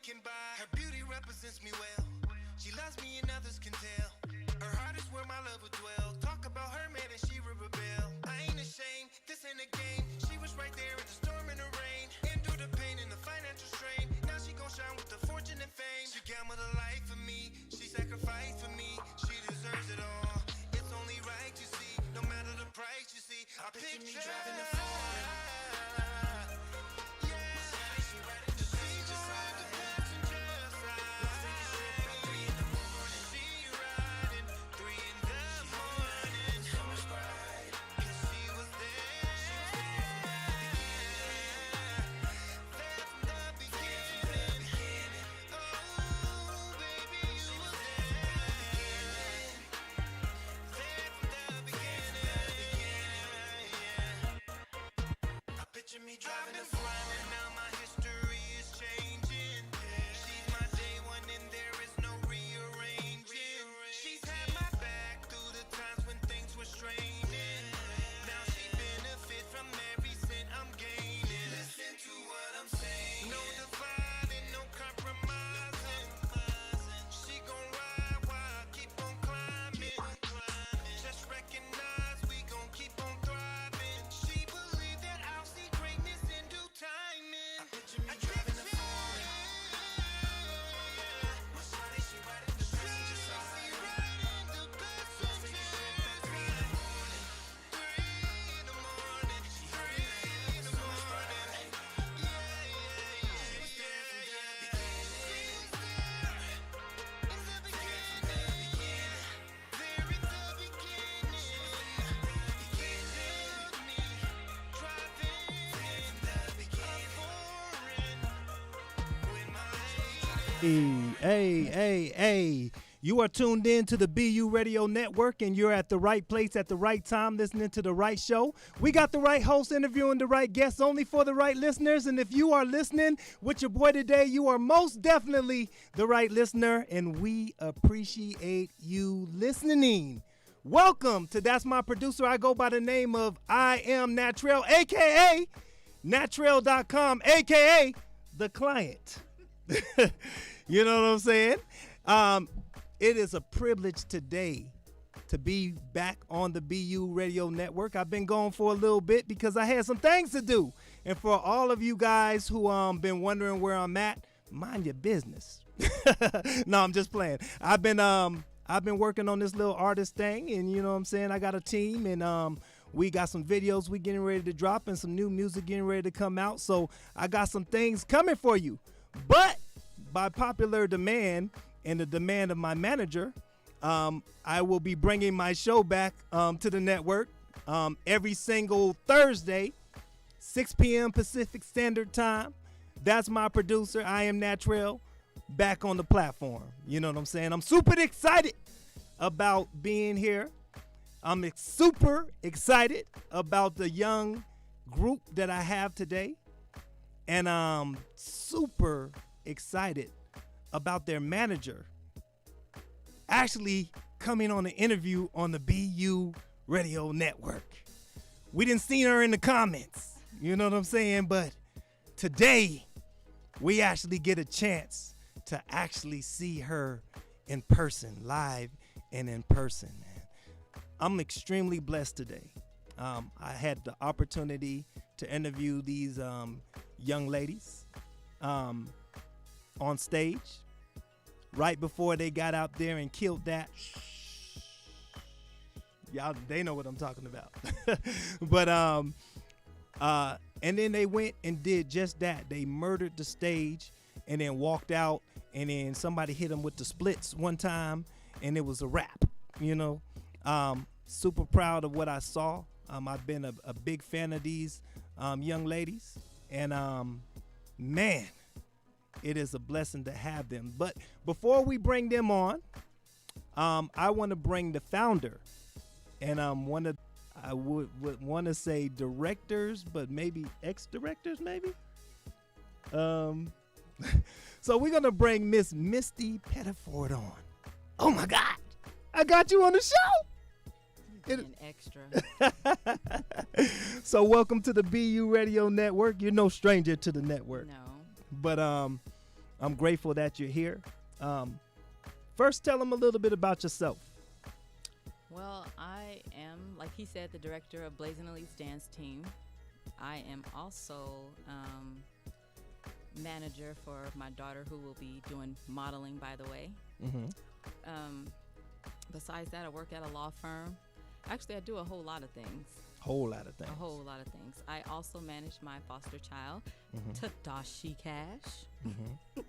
Can buy. Her beauty represents me well. She loves me and others can tell. Her heart is where my love would dwell. Talk about her man and she would rebel. I ain't ashamed, this ain't a game. She was right there in the storm and the rain. Endure the pain and the financial strain. Now she gon' shine with the fortune and fame. She gambled her life for me. She sacrificed for me. She deserves it all. It's only right, you see. No matter the price, you see. I picture me driving a foreign. Me driving in front and now my history is changing. She's my day one and there is no rearranging. She's had my back through the times when things were straining. Now she benefits from every cent I'm gaining. Listen to what I'm saying. No dividing, no compromising. She gon' ride while I keep on climbing. Just recognize we gon' keep on thriving. She believed that I'll see greatness in due timing. I picture me driving a foreign. My shawty, she riding the passenger side. She riding the passenger side. 3 in the morning. 3 in the morning. 3 in the morning. Yeah, yeah, yeah. She was there from the beginning. In the beginning. There at the beginning. Took me driving in the beginning. Foreign with my lady. Hey. You are tuned in to the BU Radio Network, and you're at the right place at the right time, listening to the right show. We got the right host interviewing the right guests, only for the right listeners. And if you are listening with your boy today, you are most definitely the right listener, and we appreciate you listening. Welcome to That's My Producer. I go by the name of I Am Natrell, a.k.a. Natrell.com, a.k.a. The Client. You know what I'm saying? It is a privilege today to be back on the BU Radio Network. I've been gone for a little bit because I had some things to do. And for all of you guys who been wondering where I'm at, mind your business. No, I'm just playing. I've been working on this little artist thing, and you know what I'm saying? I got a team, and we got some videos we getting ready to drop and some new music getting ready to come out. So I got some things coming for you. But by popular demand and the demand of my manager, I will be bringing my show back to the network every single Thursday, 6 p.m. Pacific Standard Time. That's My Producer. I Am Natrell, back on the platform. You know what I'm saying? I'm super excited about being here. I'm super excited about the young group that I have today. And I'm super excited about their manager actually coming on an interview on the BU Radio Network. We didn't see her in the comments, you know what I'm saying? But today, we actually get a chance to actually see her in person, live and in person. I'm extremely blessed today. I had the opportunity to interview these young ladies on stage right before they got out there and killed that. Y'all, they know what I'm talking about. But and then they went and did just that. They murdered the stage and then walked out, and then somebody hit them with the splits one time, and it was a wrap, you know. Super proud of what I saw. I've been a big fan of these young ladies, and man, it is a blessing to have them. But before we bring them on, I want to bring the founder, and I would want to say directors, but maybe ex-directors, maybe. So we're gonna bring Miss Misty Pettiford on. Oh my God, I got you on the show. An extra. So welcome to the BU Radio Network. You're no stranger to the network. No. But I'm grateful that you're here. First, tell them a little bit about yourself. Well, I am, like he said, the director of Blazing Elite's dance team. I am also manager for my daughter, who will be doing modeling, by the way. Mm-hmm. Besides that, I work at a law firm. Actually, I do a whole lot of things. A whole lot of things. I also manage my foster child, Tadashi Cash. Mm-hmm.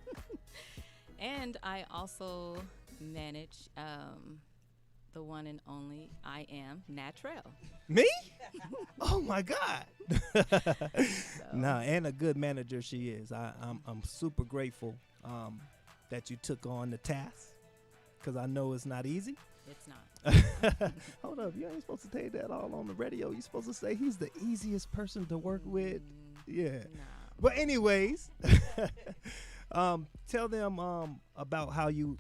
And I also manage the one and only I am Natrell. Me? Oh my God. Nah, and a good manager she is. I'm super grateful that you took on the task, because I know it's not easy. It's not. Hold up, you ain't supposed to say that all on the radio. You're supposed to say he's the easiest person to work with. Yeah. Nah. But anyways, tell them about how you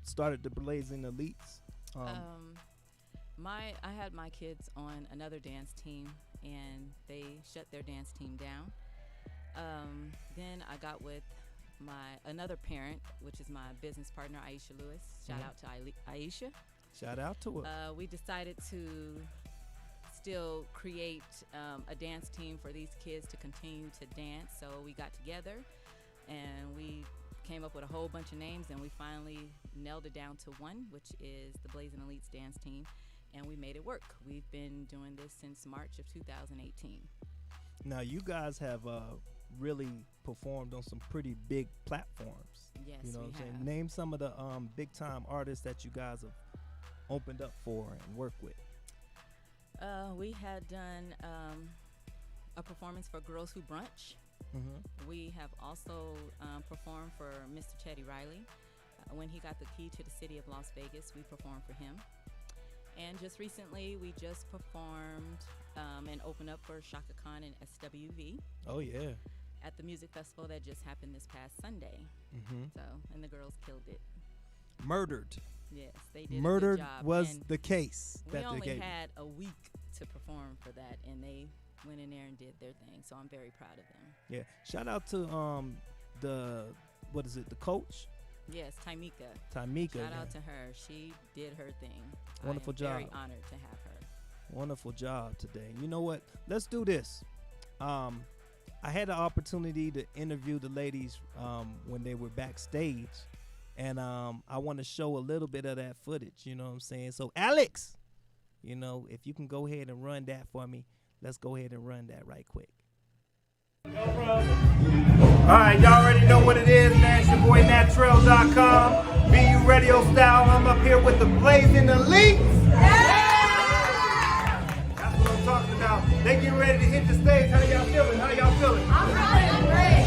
started the Blazing Elites. I had my kids on another dance team, and they shut their dance team down. Then I got with another parent, which is my business partner, Aisha Lewis. Shout out to Aisha. Shout out to her. We decided to still create a dance team for these kids to continue to dance. So we got together and we came up with a whole bunch of names, and we finally nailed it down to one, which is the Blazing Elites dance team, and we made it work. We've been doing this since March of 2018. Now, you guys have really performed on some pretty big platforms. Yes, you know we what I'm saying? have. Name some of the big time artists that you guys have opened up for and worked with. We had done a performance for Girls Who Brunch. Mm-hmm. We have also performed for Mr. Chetty Riley. When he got the key to the city of Las Vegas, we performed for him. And just recently, we just performed and opened up for Shaka Khan and SWV. Oh, yeah. At the music festival that just happened this past Sunday. Mm-hmm. So, and the girls killed it. Murdered. Yes, they did Murdered a good job. was And the case. we that they only gave. had a week to perform for that, and they went in there and did their thing. So I'm very proud of them. Yeah. Shout out to the coach? Yes, Taimika. Tamika. Shout out to her. She did her thing. Wonderful I am very job. honored to have her. Wonderful job today. You know what? Let's do this. I had the opportunity to interview the ladies when they were backstage, and I want to show a little bit of that footage. You know what I'm saying? So, Alex, you know, if you can go ahead and run that for me, let's go ahead and run that right quick. No problem. All right, y'all already know what it is, man. It's your boy Natrell.com. BU Radio Style. I'm up here with the Blazing Elite. That's what I'm talking about. They getting ready to hit the stage. How y'all feeling? I'm great.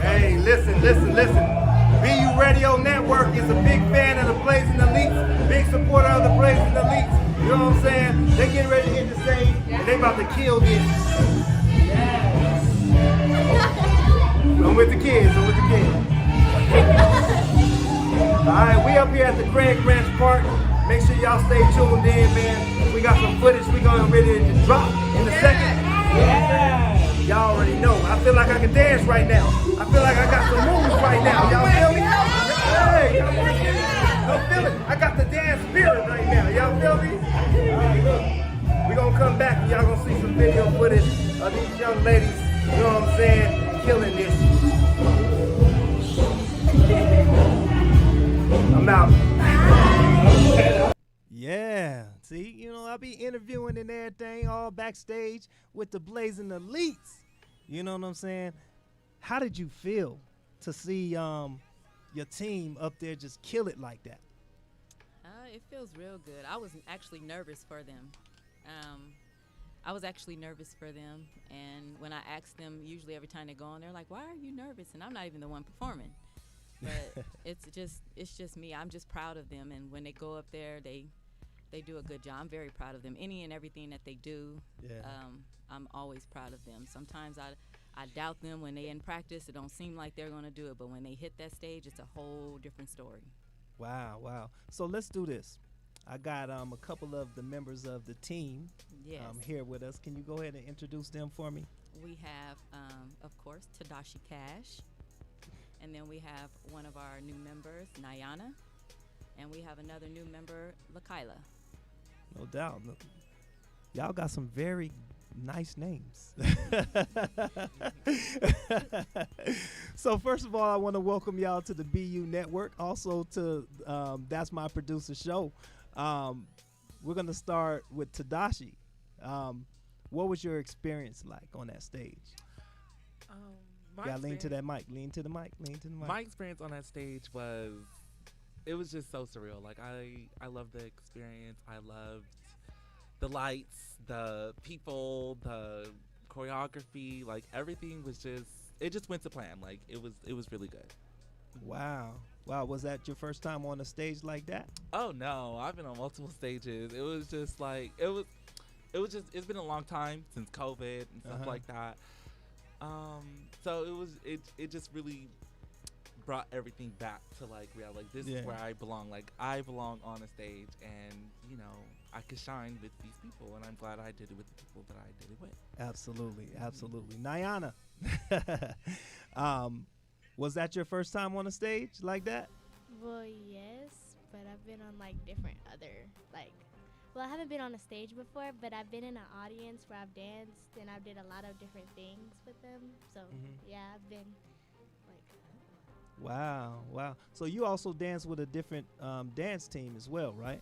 Hey, listen. BU Radio Network is a big fan of the Blazing Elites, big supporter of the Blazing Elites. You know what I'm saying? They getting ready to hit the stage, and they about to kill this. I'm with the kids. All right, we up here at the Craig Ranch Park. Make sure y'all stay tuned in, man. We got some footage we gonna ready to drop in a second. Yeah. Y'all already know. I feel like I can dance right now. I feel like I got some moves right now. Y'all feel me? Hey, y'all feel it? I got the dance spirit right now. Y'all feel me? All right, look. We gonna come back and y'all gonna see some video footage of these young ladies. You know what I'm saying? Killing this. I'm out. Yeah. See, you know, I be interviewing and everything all backstage with the Blazing Elites. You know what I'm saying? How did you feel to see your team up there just kill it like that? It feels real good. I was actually nervous for them. Um, I was actually nervous for them, and when I asked them, usually every time they go on, they're like, "Why are you nervous?" And I'm not even the one performing. But it's just me. I'm just proud of them, and when they go up there, they do a good job. I'm very proud of them. Any and everything that they do, Yeah. I'm always proud of them. Sometimes I doubt them when they in practice. It don't seem like they're gonna do it, but when they hit that stage, it's a whole different story. Wow, wow. So let's do this. I got a couple of the members of the team Yes. here with us. Can you go ahead and introduce them for me? We have, of course, Tadashi Cash. And then we have one of our new members, Nyana. And we have another new member, Lakaila. No doubt. No- Y'all got some very nice names. So first of all, I want to welcome y'all to the BU Network. Also to That's My Producer Show. We're going to start with Tadashi. What was your experience like on that stage? Lean to that mic. Lean to the mic. Lean to the mic. My experience on that stage it was just so surreal. Like I loved the experience. I loved the lights, the people, the choreography. Like everything it just went to plan. Like it was really good. Wow. Wow. Was that your first time on a stage like that? Oh no, I've been on multiple stages. It was just like it's been a long time since COVID and stuff like that. So it just really brought everything back to like real, like this is where I belong. Like I belong on a stage, and I could shine with these people, and I'm glad I did it with the people that I did it with. Absolutely, absolutely. Nyana, was that your first time on a stage like that? Well, yes, but I've been on like different other well, I haven't been on a stage before, but I've been in an audience where I've danced and I did a lot of different things with them. So yeah, I've been like. Wow, wow. So you also dance with a different dance team as well, right?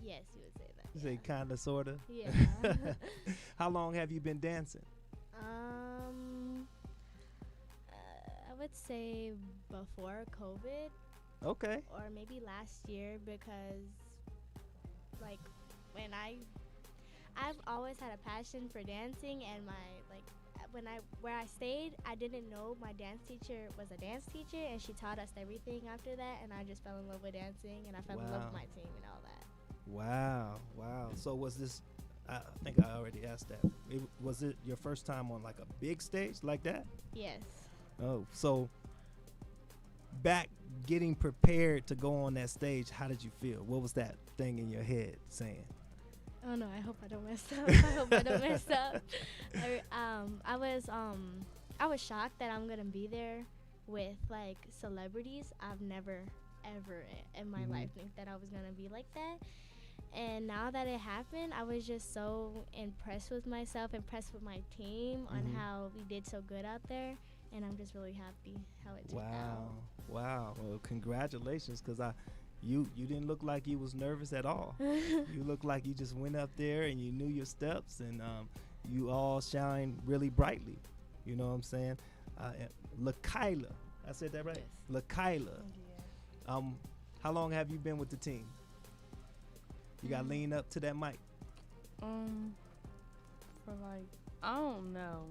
Yes, you would say that. You say kinda, sorta. Yeah. How long have you been dancing? I would say before COVID. Okay. Or maybe last year, because like when I've always had a passion for dancing, and where I stayed, I didn't know my dance teacher was a dance teacher, and she taught us everything after that, and I just fell in love with dancing, and I fell in love with my team and all that. Wow, wow. So was this, I think I already asked that. Was it your first time on like a big stage like that? Yes. Oh, so back getting prepared to go on that stage, how did you feel? What was that thing in your head saying? Oh no, I hope I don't mess up. I hope I don't mess up. I was shocked that I'm gonna be there with like celebrities. I've never ever in my life think that I was gonna be like that. And now that it happened, I was just so impressed with myself, impressed with my team on how we did so good out there. And I'm just really happy how it turned out. Wow. Well, congratulations, because you didn't look like you was nervous at all. You looked like you just went up there and you knew your steps, and you all shine really brightly. You know what I'm saying? Lakaila, I said that right? Yes. Lakaila. How long have you been with the team? You got to lean up to that mic. For like, I don't know.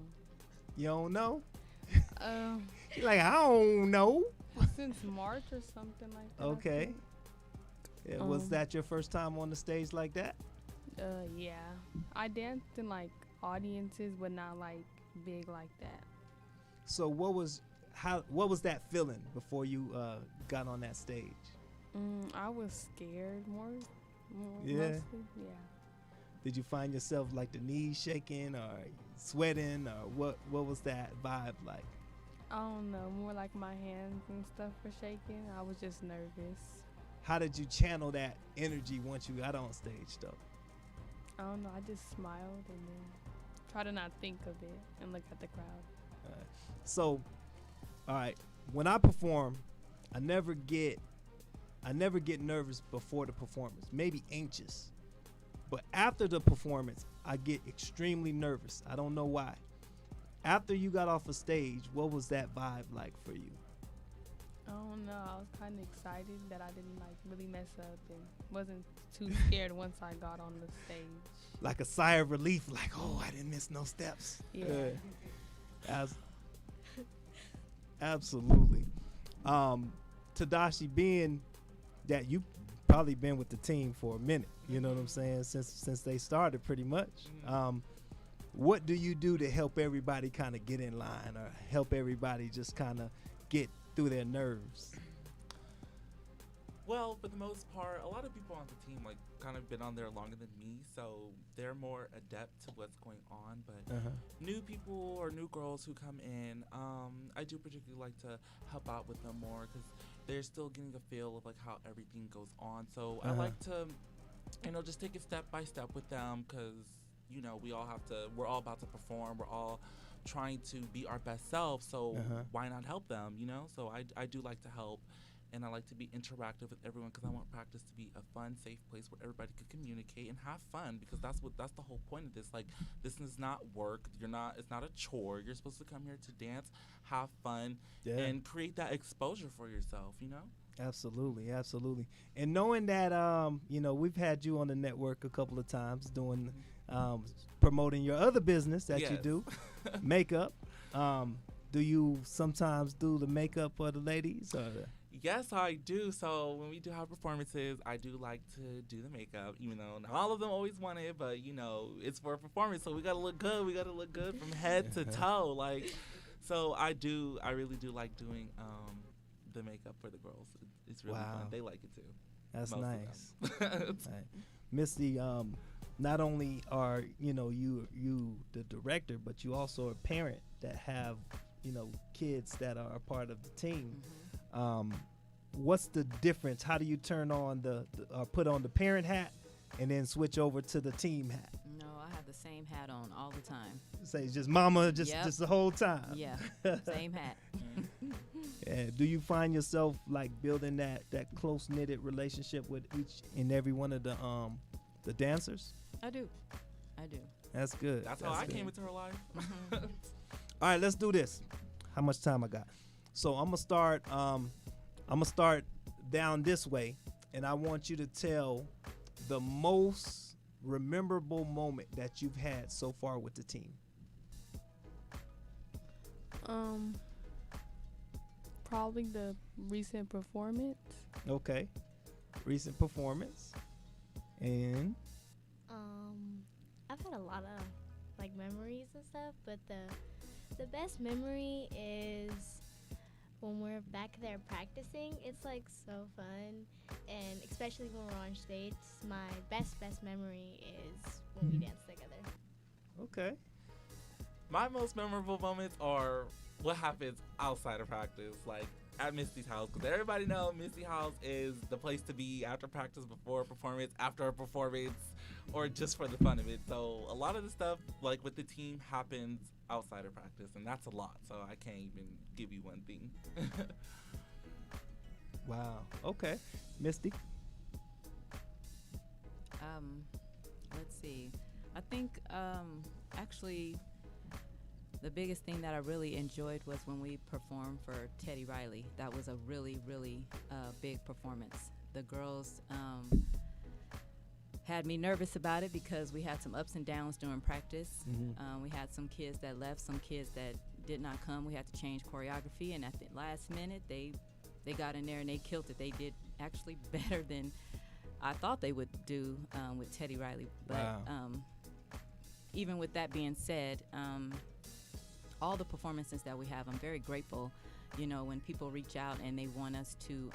You don't know? Um, You're like, I don't know. Since March or something like that. Okay. Yeah, was that your first time on the stage like that? Yeah. I danced in like audiences, but not like big like that. So what was that feeling before you got on that stage? I was scared more Yeah. mostly. Yeah. Did you find yourself like the knees shaking or sweating, or what was that vibe like? I don't know, more like my hands and stuff were shaking. I was just nervous. How did you channel that energy once you got on stage though? I don't know, I just smiled and then try to not think of it and look at the crowd. So, all right, when I perform, I never get nervous before the performance, maybe anxious. But after the performance, I get extremely nervous. I don't know why. After you got off a stage, what was that vibe like for you? I don't know. I was kind of excited that I didn't like really mess up and wasn't too scared once I got on the stage. Like a sigh of relief, like, oh, I didn't miss no steps. Yeah. As- absolutely. Tadashi, being that you probably been with the team for a minute, you know what I'm saying, since they started pretty much. What do you do to help everybody kind of get in line or help everybody just kind of get through their nerves? Well, for the most part, a lot of people on the team like kind of been on there longer than me, so they're more adept to what's going on. But new people or new girls who come in, I do particularly like to help out with them more because they're still getting a feel of like how everything goes on. So I like to, just take it step by step with them because we're all about to perform. We're all trying to be our best selves. So why not help them? So I do like to help. And I like to be interactive with everyone because I want practice to be a fun, safe place where everybody can communicate and have fun because that's the whole point of this. Like, this is not work. It's not a chore. You're supposed to come here to dance, have fun, and create that exposure for yourself, Absolutely, absolutely. And knowing that, we've had you on the network a couple of times doing, promoting your other business that you do, makeup. Do you sometimes do the makeup for the ladies? Or Yes, I do. So when we do have performances, I do like to do the makeup, even though not all of them always want it, but it's for a performance, so we gotta look good. We gotta look good from head to toe. So I really do like doing the makeup for the girls. It's really fun. They like it too. That's nice. Right. Misty, not only are you the director, but you also a parent that have kids that are a part of the team. What's the difference? How do you turn on put on the parent hat and then switch over to the team hat? No, I have the same hat on all the time. Say just mama, just the whole time. Yeah, same hat. Do you find yourself like building that close knitted relationship with each and every one of the dancers? I do. That's good. That's how I came into her life. All right, let's do this. How much time I got? So I'm gonna start down this way, and I want you to tell the most memorable moment that you've had so far with the team. Probably the recent performance. Okay, recent performance, and I've had a lot of memories and stuff, but the best memory is when we're back there practicing. It's so fun, and especially when we're on stage, my best memory is when we dance together. Okay. My most memorable moments are what happens outside of practice, like at Misty's house, because everybody knows Misty house is the place to be after practice, before a performance, after a performance, or just for the fun of it. So a lot of the stuff with the team happens outside of practice, and that's a lot, so I can't even give you one thing. Wow. Okay. Misty? Let's see. I think actually the biggest thing that I really enjoyed was when we performed for Teddy Riley. That was a really, really big performance. The girls had me nervous about it because we had some ups and downs during practice. We had some kids that left, some kids that did not come. We had to change choreography, and at the last minute, they got in there and they killed it. They did actually better than I thought they would do with Teddy Riley. But Wow. Even with that being said, all the performances that we have, I'm very grateful, when people reach out and they want us to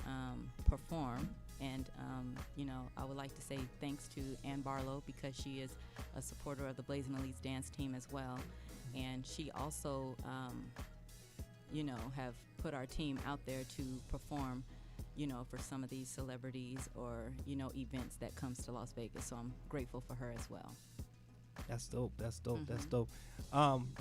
perform. And, I would like to say thanks to Ann Barlow because she is a supporter of the Blazing Elites dance team as well. And she also, have put our team out there to perform, for some of these celebrities or, events that comes to Las Vegas. So I'm grateful for her as well. That's dope. That's dope.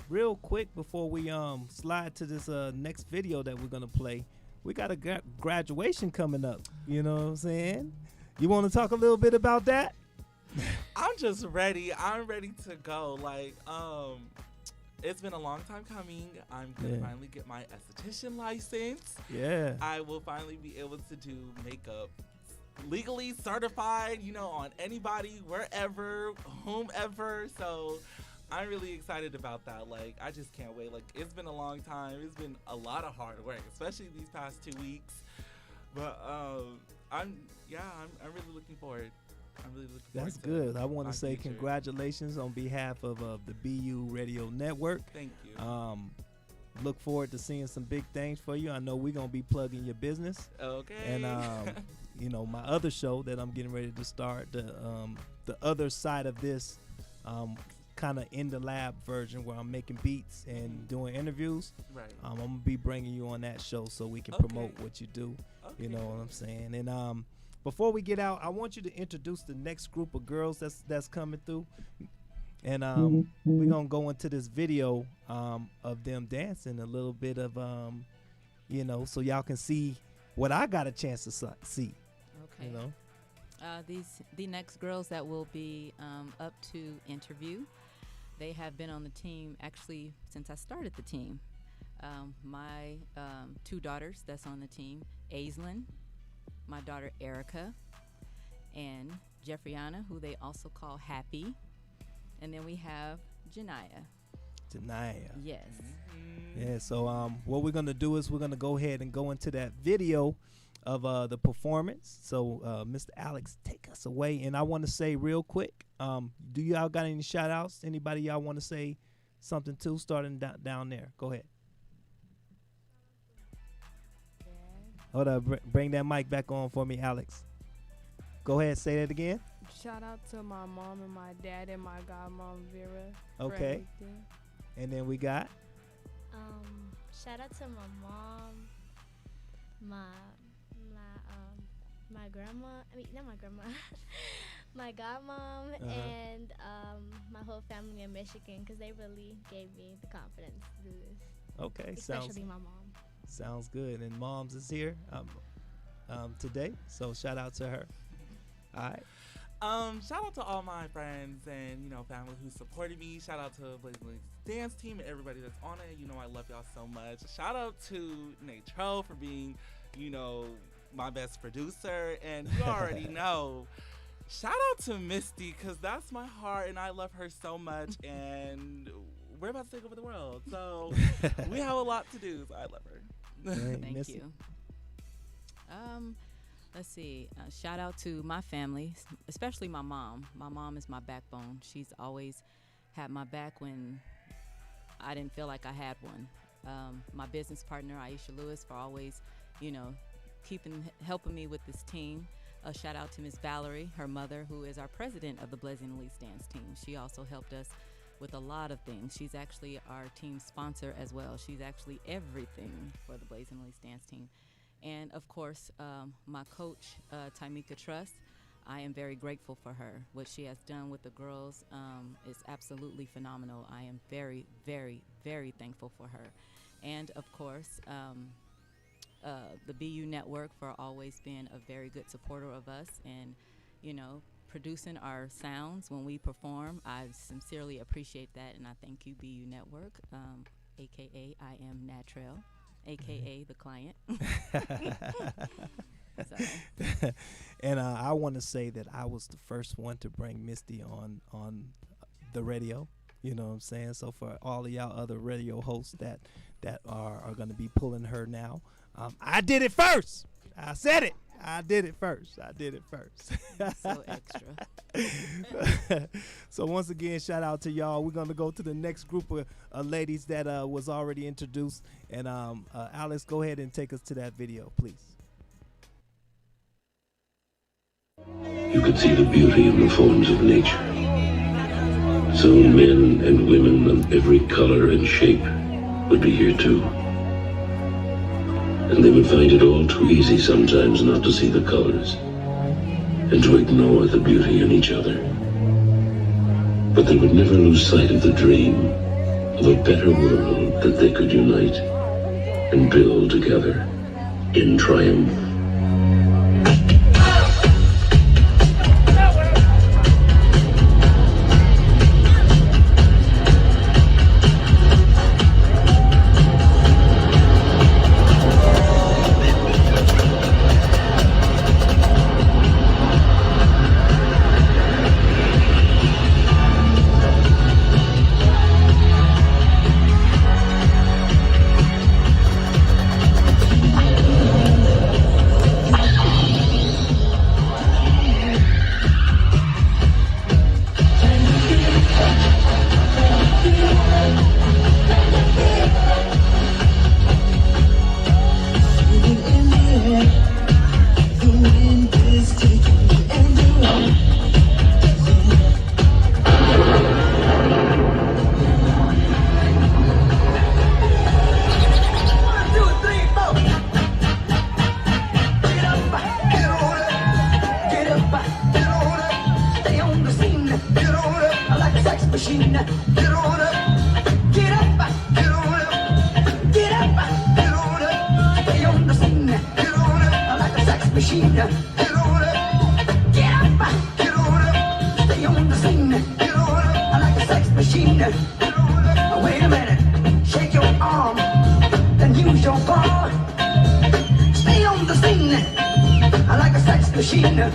Real quick before we slide to this next video that we're gonna play, we got a graduation coming up. You know what I'm saying? You want to talk a little bit about that? I'm just ready. I'm ready to go. It's been a long time coming. I'm gonna Yeah. finally get my esthetician license. Yeah. I will finally be able to do makeup legally certified, on anybody, wherever, whomever. So I'm really excited about that. Like, I just can't wait. Like, it's been a long time. It's been a lot of hard work, especially these past 2 weeks. But I'm really looking forward. I'm really looking forward. That's to good. I want my to say future. congratulations on behalf of the BU Radio Network. Thank you. Look forward to seeing some big things for you. I know we're going to be plugging your business. Okay. And, my other show that I'm getting ready to start, the other side of this kind of in the lab version where I'm making beats and doing interviews. Right. I'm going to be bringing you on that show so we can Okay. promote what you do. Okay. You know what I'm saying? And before we get out, I want you to introduce the next group of girls that's coming through. And we're going to go into this video of them dancing a little bit of, so y'all can see what I got a chance to see. Okay. You know? The next girls that will be up to interview, they have been on the team actually since I started the team. My 2 daughters that's on the team, Aislinn, my daughter Erica, and Jeffriana, who they also call Happy. And then we have Janiyah. Yes. Yeah, so what we're going to do is we're going to go ahead and go into that video of the performance. So Mr. Alex, take us away. And I want to say real quick, do y'all got any shout outs? Anybody y'all want to say something to, starting down there? Go ahead. Hold up, bring that mic back on for me, Alex. Go ahead, say that again. Shout out to my mom and my dad and my godmom Vera. for Okay. everything. And then we got Shout out to my mom, my grandma. I mean, not my grandma. My godmom and my whole family in Michigan, because they really gave me the confidence to do this. okay. Especially my mom. Sounds good. And Moms is here today, so shout out to her. All right. Shout out to all my friends and family who supported me. Shout out to Blazing Lady's dance team and everybody that's on it. I love y'all so much. Shout out to Natro for being, my best producer, and you already know. Shout out to Misty, because that's my heart and I love her so much, and we're about to take over the world. So we have a lot to do. So I love her. Thank Missy. you. Let's see. Shout out to my family, especially my mom. My mom is my backbone. She's always had my back when I didn't feel like I had one. My business partner, Aisha Lewis, for always, helping me with this team. A shout out to Miss Valerie, her mother, who is our president of the Blazing Elite dance team. She also helped us with a lot of things. She's actually our team sponsor as well. She's actually everything for the Blazing Elite dance team. And of course, my coach, Tamika Truss, I am very grateful for her. What she has done with the girls is absolutely phenomenal. I am very, very, very thankful for her. And of course, the BU Network for always being a very good supporter of us and, producing our sounds when we perform. I sincerely appreciate that, and I thank you, BU Network, a.k.a. I am Natrell, a.k.a. the client. So. And I want to say that I was the first one to bring Misty on the radio. You know what I'm saying? So for all of y'all other radio hosts that are going to be pulling her now, I did it first. I said it. I did it first. So extra. So once again, shout out to y'all. We're going to go to the next group of ladies that was already introduced. And Alex, go ahead and take us to that video, please. You could see the beauty in the forms of nature. So men and women of every color and shape would be here too. And they would find it all too easy sometimes not to see the colors and to ignore the beauty in each other. But they would never lose sight of the dream of a better world that they could unite and build together in triumph. machine. Get on up, get up, get on up. Stay on the scene. Get on up, I like a sex machine. Get on up. Wait a minute, shake your arm, then use your ball. Stay on the scene. I like a sex machine. You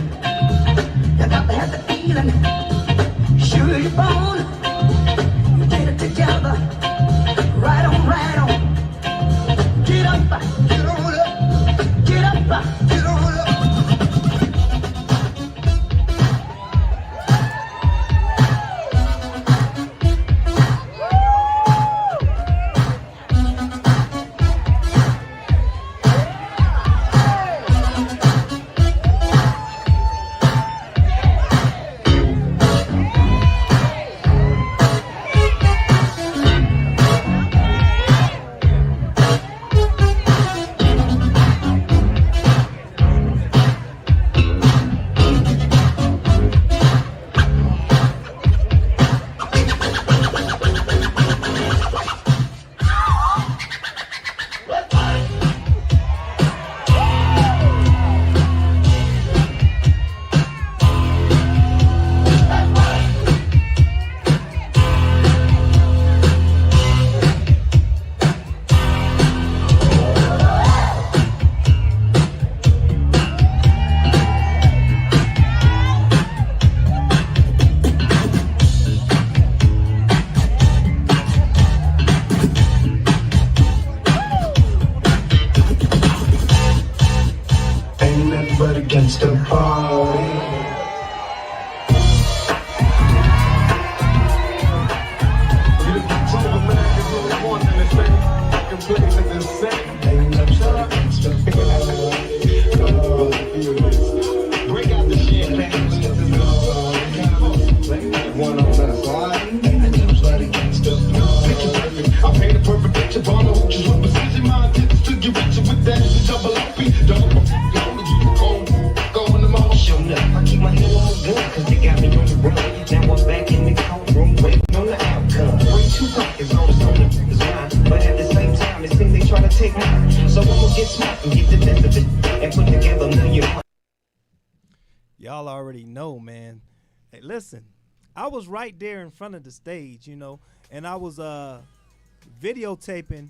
got to have the feeling. Sure you're born. Get it together. Right on, right on. Get up, get on up. Get up, get on up. Against the party. Break out the champagne. One on the slide. I paint a perfect picture. Bomb hooches with precision. My intentions to get richer with that double OP. Double I keep my head on good, cause they got me on the run. Now I'm back in the courtroom, waiting on the outcome. Bring 2 pockets on is mine, but at the same time, it seems they try to take mine. So I'm gonna get smart and get the best of it, and put together a million. Y'all already know, man. Hey, listen, I was right there in front of the stage, you know, and I was videotaping,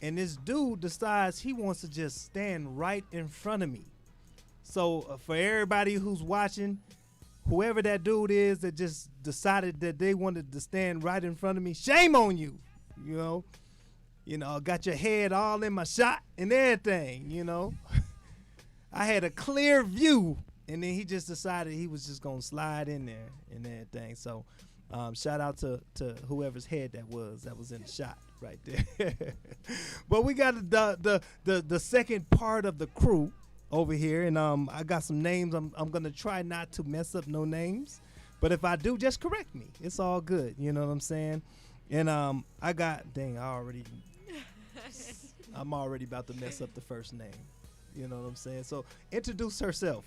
and this dude decides he wants to just stand right in front of me. So for everybody who's watching, whoever that dude is that just decided that they wanted to stand right in front of me, shame on you. You know, got your head all in my shot and everything, you know. I had a clear view, and then he just decided he was just going to slide in there and everything. So shout out to whoever's head that was in the shot right there. But we got the second part of the crew over here, and I got some names. I'm gonna try not to mess up no names, but if I do, just correct me. It's all good, you know what I'm saying? And I'm already about to mess up the first name, you know what I'm saying? So introduce herself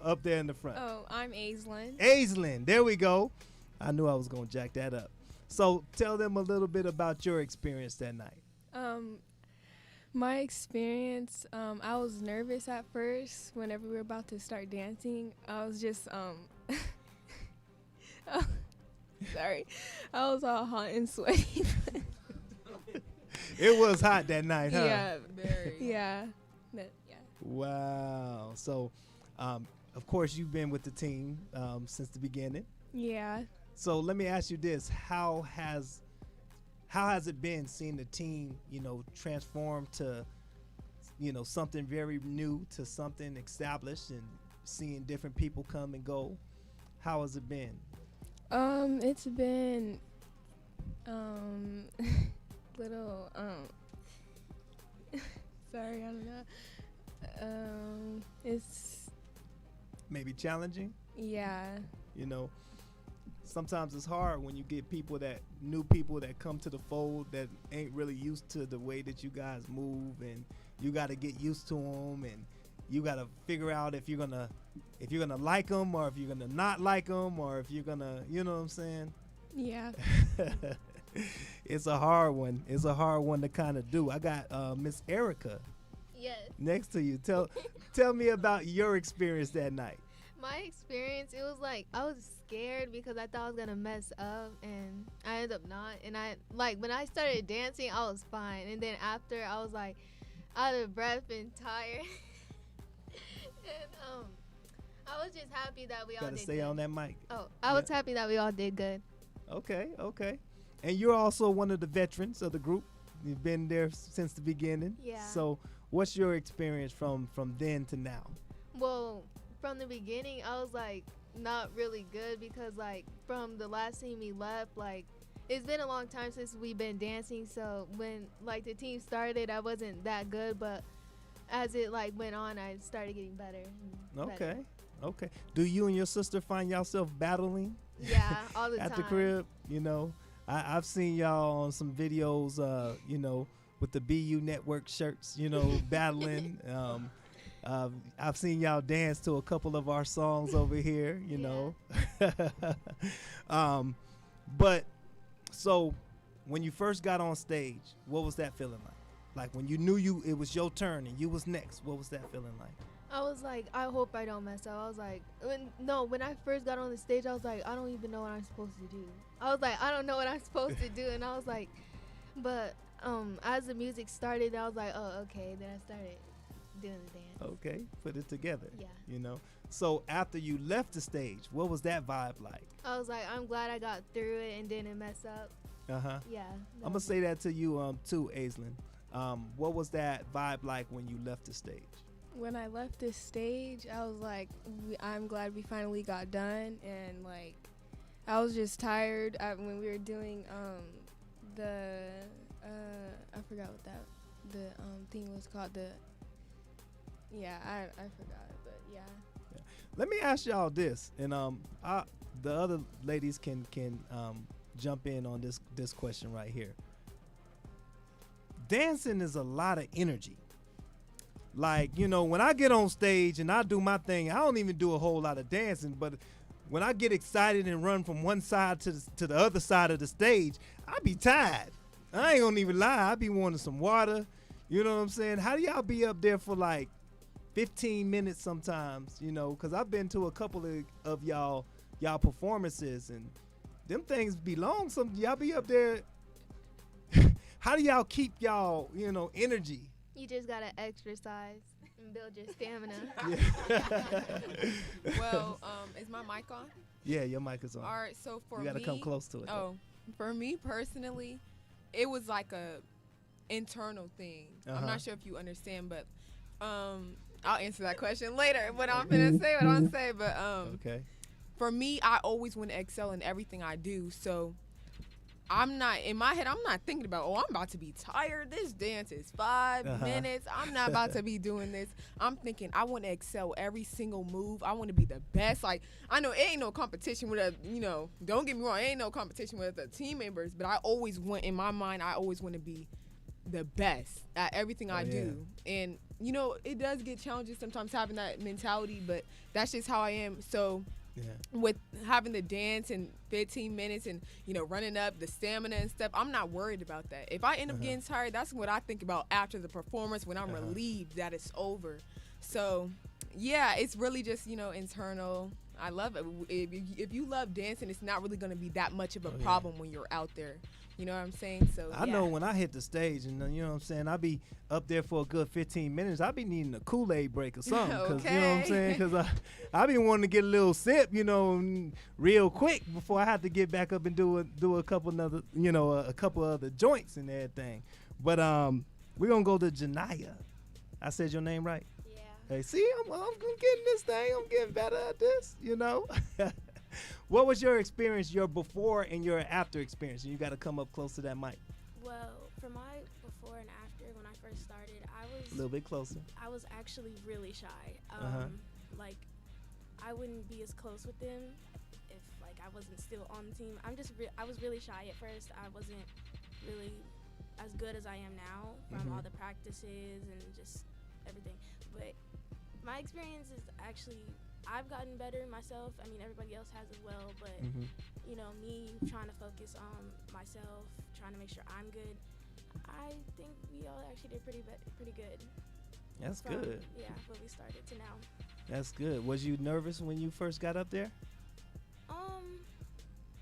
up there in the front. Oh, I'm Aislinn. Aislinn, there we go. I knew I was gonna jack that up. So tell them a little bit about your experience that night. My experience, I was nervous at first whenever we were about to start dancing. I was just, sorry, I was all hot and sweaty. It was hot that night, huh? Yeah, very. Yeah. Yeah. Wow. So, of course, you've been with the team since the beginning. Yeah. So let me ask you this: How has it been seeing the team, you know, transform to, you know, something very new to something established, and seeing different people come and go? How has it been? It's been little sorry, I don't know. It's maybe challenging. Yeah. You know, sometimes it's hard when you get new people that come to the fold that ain't really used to the way that you guys move, and you got to get used to them, and you got to figure out if you're gonna like them, or if you're gonna not like them, or if you're gonna, you know what I'm saying? Yeah. It's a hard one. It's a hard one to kind of do. I got Miss Erica Yes. next to you. Tell Tell me about your experience that night. My experience, it was like I was scared because I thought I was gonna mess up, and I ended up not. And I like when I started dancing, I was fine, and then after I was like out of breath and tired. And I was just happy that we all Gotta did stay good. on that mic. Oh, I was happy that we all did good. Okay. And you're also one of the veterans of the group. You've been there since the beginning. Yeah. So what's your experience from then to now? Well, from the beginning, I was like not really good because like from the last team we left, like it's been a long time since we've been dancing. So when like the team started, I wasn't that good, but as it like went on, I started getting better. And better. Okay. Do you and your sister find yourself battling? Yeah, all the at time. the crib, you know. I've seen y'all on some videos, you know, with the BU Network shirts, you know, battling. I've seen y'all dance to a couple of our songs over here, you know. But so when you first got on stage, what was that feeling like? Like when you knew it was your turn and you was next, what was that feeling like? I was like, I hope I don't mess up. I was like, when I first got on the stage, I was like, I don't even know what I'm supposed to do. I was like, I don't know what I'm supposed to do. And I was like, but as the music started, I was like, oh, okay. Then I started doing the dance. Okay, put it together. Yeah. You know. So after you left the stage, what was that vibe like? I was like, I'm glad I got through it and didn't mess up. Uh-huh. Yeah. I'm gonna say that to you too, Aislinn. What was that vibe like when you left the stage? When I left the stage, I was like, I'm glad we finally got done, and like, I was just tired when we were doing I forgot what the thing was called. I forgot it, but yeah. Let me ask y'all this, and the other ladies can jump in on this question right here. Dancing is a lot of energy. Like, you know, when I get on stage and I do my thing, I don't even do a whole lot of dancing, but when I get excited and run from one side to the other side of the stage, I be tired. I ain't gonna even lie, I be wanting some water. You know what I'm saying? How do y'all be up there for like 15 minutes sometimes, you know, because I've been to a couple of y'all performances, and them things be long. Some y'all be up there. How do y'all keep y'all, you know, energy? You just gotta exercise and build your stamina. Well, is my mic on? Yeah, your mic is on. All right, so for me, you gotta come close to it. Oh, for me personally, it was like a internal thing. I'm not sure if you understand, but I'll answer that question later. But I'm gonna say what I'm saying. But okay. For me, I always want to excel in everything I do. So I'm not in my head. I'm not thinking about, I'm about to be tired. This dance is 5 minutes. I'm not about to be doing this. I'm thinking I want to excel every single move. I want to be the best. Like, I know it ain't no competition with don't get me wrong. It ain't no competition with the team members. But I always want, in my mind, I always want to be the best at everything I do. And it does get challenging sometimes having that mentality, but that's just how I am. So with having the dance in 15 minutes and running up the stamina and stuff, I'm not worried about that. If I end up getting tired, that's what I think about after the performance, when I'm relieved that it's over. So yeah, it's really just internal. I love it. If you love dancing, it's not really going to be that much of a problem when you're out there. You know what I'm saying? So I know when I hit the stage, and you know what I'm saying, I be up there for a good 15 minutes. I be needing a Kool-Aid break or something, cause you know what I'm saying? Because I be wanting to get a little sip, real quick before I have to get back up and do a couple another, a couple other joints and everything. But we're gonna go to Janiyah. I said your name right? Yeah. Hey, see, I'm getting this thing. I'm getting better at this. What was your experience, your before and your after experience? You got to come up close to that mic. Well, for my before and after, when I first started, I was a little bit closer. I was actually really shy. Like, I wouldn't be as close with them if like I wasn't still on the team. I was really shy at first. I wasn't really as good as I am now from all the practices and just everything. But my experience is actually, I've gotten better myself. I mean, everybody else has as well, but me trying to focus on myself, trying to make sure I'm good. I think we all actually did pretty good. That's from, good. Yeah, when we started to now. That's good. Was you nervous when you first got up there?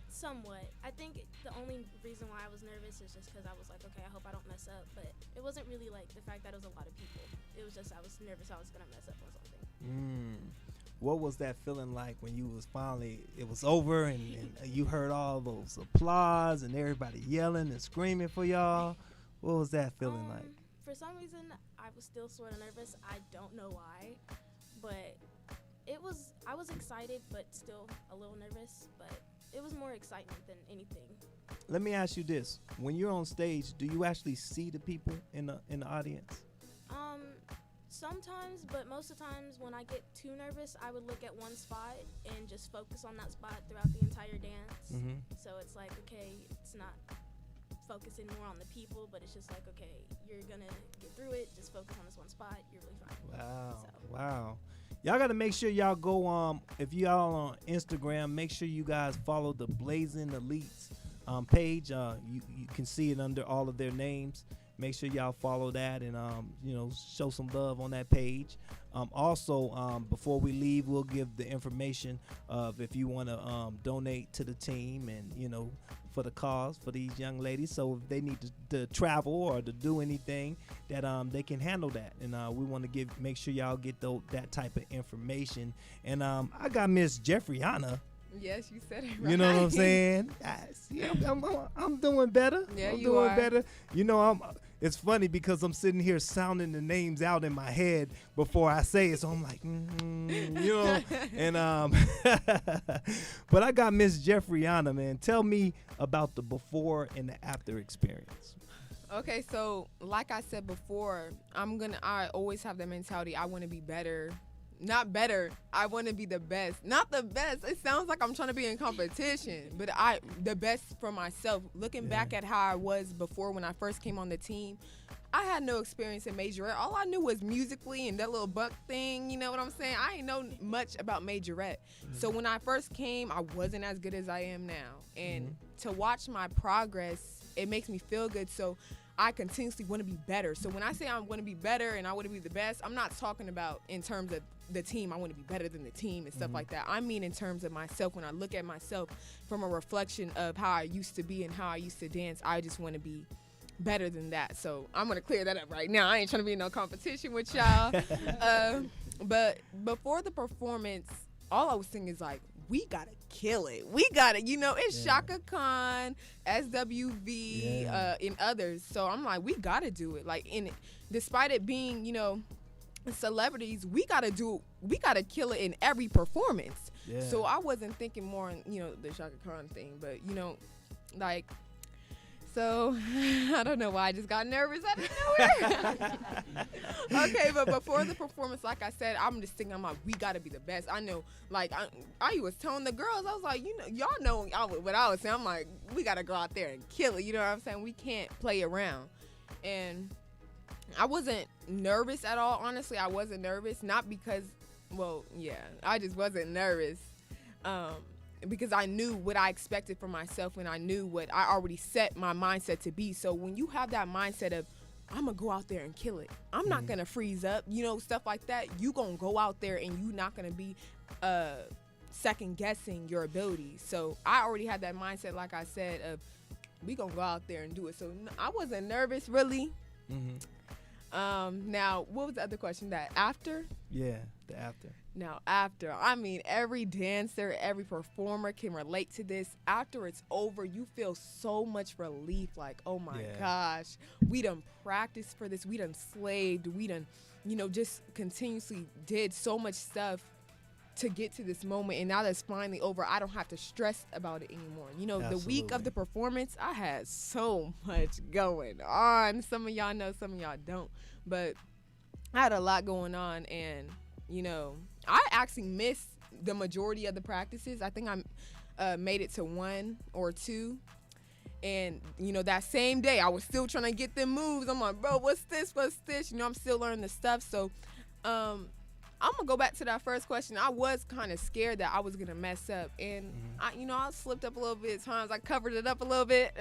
Somewhat. I think the only reason why I was nervous is just because I was like, okay, I hope I don't mess up. But it wasn't really like the fact that it was a lot of people. It was just I was nervous I was gonna mess up on something. What was that feeling like when you was finally, it was over and you heard all those applause and everybody yelling and screaming for y'all? What was that feeling like? For some reason, I was still sort of nervous. I don't know why, but I was excited, but still a little nervous. But it was more excitement than anything. Let me ask you this: when you're on stage, do you actually see the people in the audience? Sometimes, but most of the times when I get too nervous, I would look at one spot and just focus on that spot throughout the entire dance. Mm-hmm. So it's like, okay, it's not focusing more on the people, but it's just like, okay, you're gonna get through it. Just focus on this one spot. You're really fine. Wow. Y'all got to make sure y'all go, if y'all on Instagram, make sure you guys follow the Blazing Elites page. You can see it under all of their names. Make sure y'all follow that and, show some love on that page. Also, before we leave, we'll give the information of if you want to donate to the team and, for the cause for these young ladies. So if they need to travel or to do anything, that they can handle that. And we want to make sure y'all get that type of information. And I got Miss Jeffriana. Yes, you said it right. You know what I'm saying? I'm doing better. Yeah, I'm you doing are. better. It's funny because I'm sitting here sounding the names out in my head before I say it, so I'm like, and but I got Miss Jeffriana, man. Tell me about the before and the after experience. Okay, so like I said before, I always have the mentality I want to be better. Not better, I want to be the best. Not the best. It sounds like I'm trying to be in competition, but the best for myself. Looking back at how I was before when I first came on the team, I had no experience in majorette. All I knew was musically and that little buck thing, you know what I'm saying? I didn't know much about majorette. So when I first came, I wasn't as good as I am now. And to watch my progress, it makes me feel good. So I continuously want to be better. So when I say I want to be better and I want to be the best, I'm not talking about in terms of the team. I want to be better than the team and stuff like that. I mean in terms of myself. When I look at myself from a reflection of how I used to be and how I used to dance, I just want to be better than that. So I'm going to clear that up right now. I ain't trying to be in no competition with y'all. But before the performance, all I was thinking is like, we gotta kill it. We gotta, it's Shaka Khan, SWV, and others. So I'm like, we gotta do it. Like, despite it being, celebrities, we gotta kill it in every performance. Yeah. So I wasn't thinking more on, the Shaka Khan thing, but so I don't know why I just got nervous out of nowhere. Okay, but before the performance, like I said, I'm just thinking, we gotta be the best. I know, I was telling the girls, I was like, y'all know what I was saying. I'm like, we gotta go out there and kill it. You know what I'm saying? We can't play around. And I wasn't nervous at all. Honestly, I wasn't nervous. Not because, I just wasn't nervous. Because I knew what I expected from myself and I knew what I already set my mindset to be. So when you have that mindset of, I'm going to go out there and kill it. I'm not going to freeze up, stuff like that. You going to go out there and you not going to be second guessing your abilities. So I already had that mindset, like I said, of we going to go out there and do it. So I wasn't nervous, really. Now, what was the other question? That after? Yeah, the after. Now, every dancer, every performer can relate to this. After it's over, you feel so much relief. Like, oh my gosh, we done practiced for this. We done slaved. We done, just continuously did so much stuff to get to this moment. And now that's finally over, I don't have to stress about it anymore. Absolutely. The week of the performance, I had so much going on. Some of y'all know, some of y'all don't. But I had a lot going on, and, I actually missed the majority of the practices. I think I made it to 1 or 2. And, that same day, I was still trying to get them moves. I'm like, bro, what's this? I'm still learning the stuff. So I'm going to go back to that first question. I was kind of scared that I was going to mess up. And, I slipped up a little bit at times. I covered it up a little bit.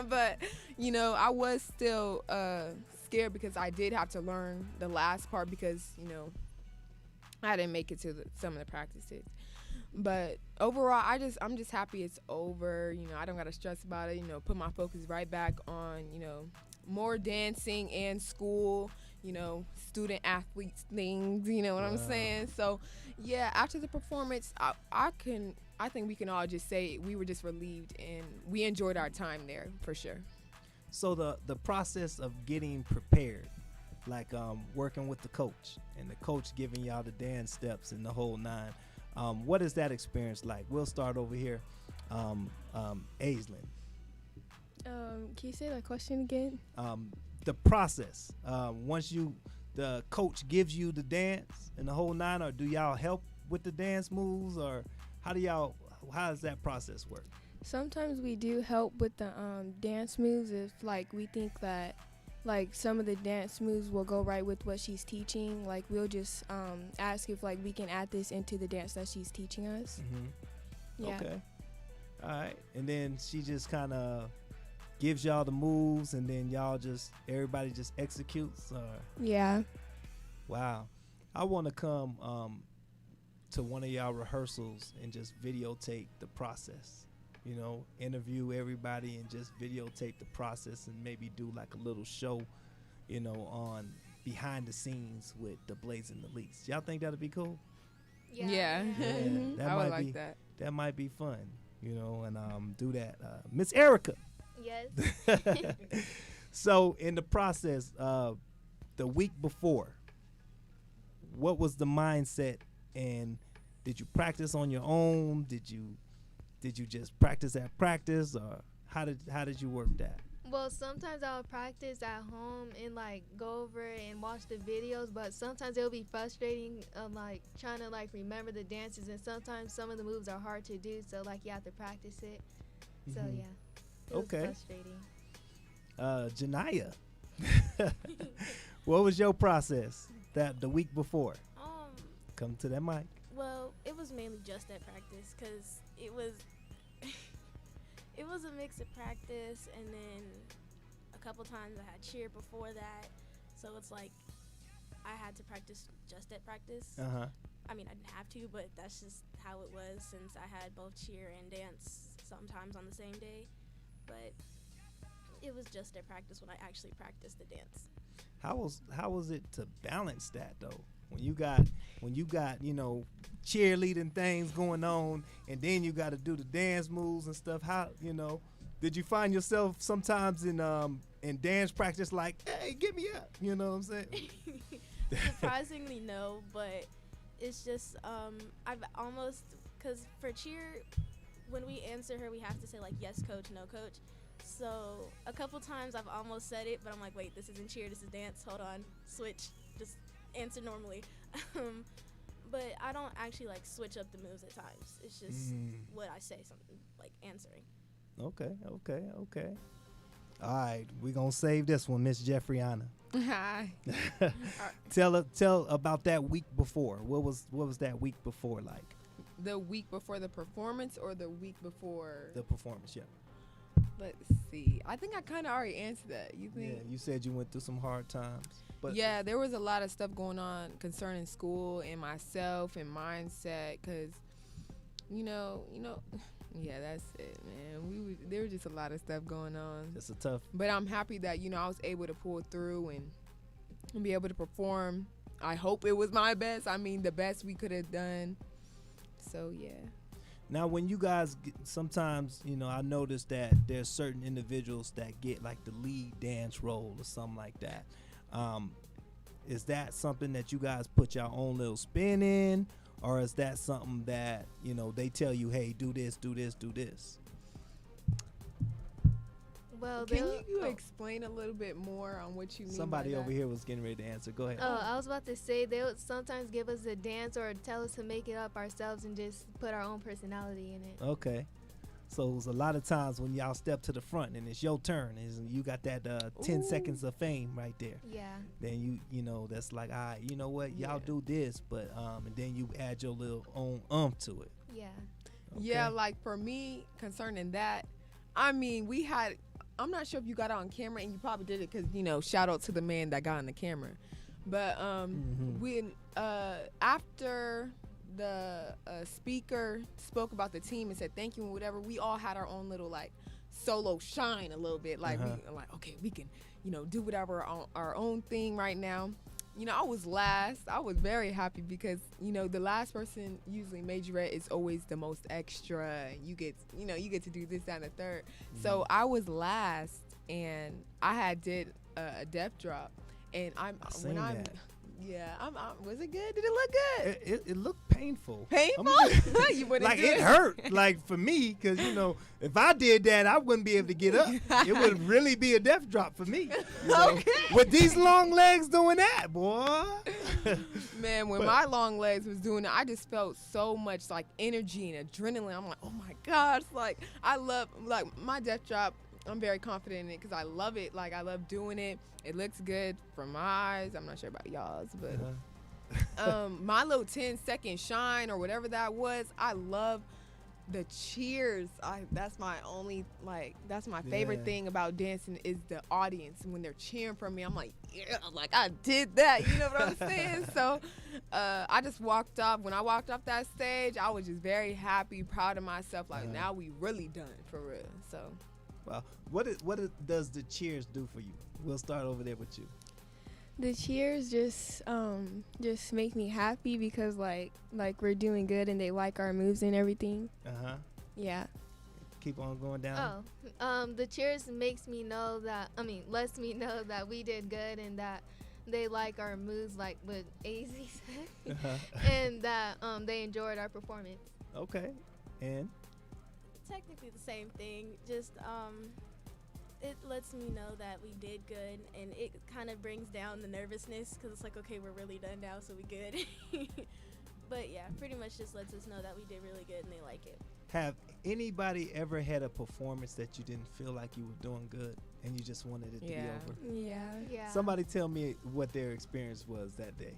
But, I was still scared because I did have to learn the last part because, I didn't make it to some of the practices. But overall, I'm just happy it's over. I don't got to stress about it, put my focus right back on, more dancing and school, student athletes things, you know what I'm saying? So, yeah, after the performance, I think we can all just say we were just relieved and we enjoyed our time there for sure. So the process of getting prepared, like working with the coach and the coach giving y'all the dance steps and the whole nine, what is that experience like? We'll start over here. Aislinn. Can you say that question again? The process, once the coach gives you the dance and the whole nine, or do y'all help with the dance moves, or how does that process work? Sometimes we do help with the dance moves if we think that some of the dance moves will go right with what she's teaching. We'll just ask if we can add this into the dance that she's teaching us. Mm-hmm. Yeah. Okay. All right. And then she just kind of gives y'all the moves, and then everybody just executes. Yeah. Wow. I want to come to one of y'all rehearsals and just videotape the process. Interview everybody and just videotape the process and maybe do a little show, on behind the scenes with the Blazing Elites. Y'all think that'd be cool? Yeah. That I would might like be, that. That might be fun, and do that. Miss Erica. Yes. So in the process, the week before, what was the mindset, and did you practice on your own? Did you just practice at practice, or how did you work that? Well, sometimes I'll practice at home and go over it and watch the videos, but sometimes it'll be frustrating trying to remember the dances, and sometimes some of the moves are hard to do, so you have to practice it. Mm-hmm. So yeah. It was frustrating. Janiyah, what was your process the week before? Come to that mic. Well, it was mainly just at practice because it was it was a mix of practice, and then a couple times I had cheer before that, so it's I had to practice just at practice. I mean, I didn't have to, but that's just how it was since I had both cheer and dance sometimes on the same day. But it was just at practice when I actually practiced the dance. How was it to balance that though? When you got cheerleading things going on, and then you got to do the dance moves and stuff. How did you find yourself sometimes in dance practice hey, get me up? You know what I'm saying? Surprisingly, no, but it's just I've almost, because for cheer, when we answer her, we have to say yes coach, no coach. So a couple times I've almost said it, but I'm wait, this isn't cheer, this is dance. Hold on, switch, just answer normally. But I don't actually switch up the moves at times. It's just what I say, something answering. Okay. All right, we're gonna save this one, Miss Jeffriana. Hi. Tell about that week before. What was that week before like? The week before the performance, or the week before the performance? Yeah. Let's see. I think I kind of already answered that. You think? Yeah, you said you went through some hard times. But yeah, there was a lot of stuff going on concerning school and myself and mindset, cause yeah, that's it, man. There was just a lot of stuff going on. It's a tough. But I'm happy that I was able to pull through and be able to perform. I hope it was my best. I mean, the best we could have done. So yeah. Now, when you guys sometimes, I noticed that there's certain individuals that get the lead dance role or something like that. Is that something that you guys put your own little spin in, or is that something that they tell you, hey, do this, do this, do this? Well, can you explain a little bit more on what you mean? Somebody by that? over here was getting ready to answer. Go ahead. Oh, I was about to say they would sometimes give us a dance or tell us to make it up ourselves and just put our own personality in it. Okay. So it was a lot of times when y'all step to the front and it's your turn, and you got that 10 seconds of fame right there. Yeah. Then that's all right, you know what, y'all do this, but and then you add your little own to it. Yeah. Okay. Yeah, for me, concerning that, I mean, we had I'm not sure if you got it on camera, and you probably did it because shout out to the man that got on the camera. But when after the speaker spoke about the team and said thank you and whatever, we all had our own little like solo shine a little bit. Like we like, okay, we can do whatever on our own thing right now. I was last. I was very happy because the last person usually majorette is always the most extra. You get to do this, that, and the third. So I was last, and I did a death drop, and was it good? Did it look good? It looked painful. Painful? You wouldn't like do it hurt. Like for me, because if I did that, I wouldn't be able to get up. It would really be a death drop for me. Okay. With these long legs doing that, boy. Man, when my long legs was doing it, I just felt so much like energy and adrenaline. I'm like, oh my gosh, like I love my death drop. I'm very confident in it because I love it. Like I love doing it. It looks good from my eyes. I'm not sure about y'all's, but my little 10-second shine or whatever that was, I love the cheers. That's my favorite thing about dancing is the audience. When they're cheering for me, I'm like, yeah, like I did that. You know what I'm saying? So I just walked off. When I walked off that stage, I was just very happy, proud of myself. Like now we really done for real. So. Well, does the cheers do for you? We'll start over there with you. The cheers just make me happy because like we're doing good and they like our moves and everything. Yeah. Keep on going down. The cheers lets me know that we did good and that they like our moves, like what AZ said, and that they enjoyed our performance. Okay, and. Technically the same thing, just it lets me know that we did good, and it kind of brings down the nervousness because it's like, okay, we're really done now, so we good. But yeah, pretty much just lets us know that we did really good and they like it. Have anybody ever had a performance that you didn't feel like you were doing good and you just wanted it to be over? Yeah. Somebody tell me what their experience was that day.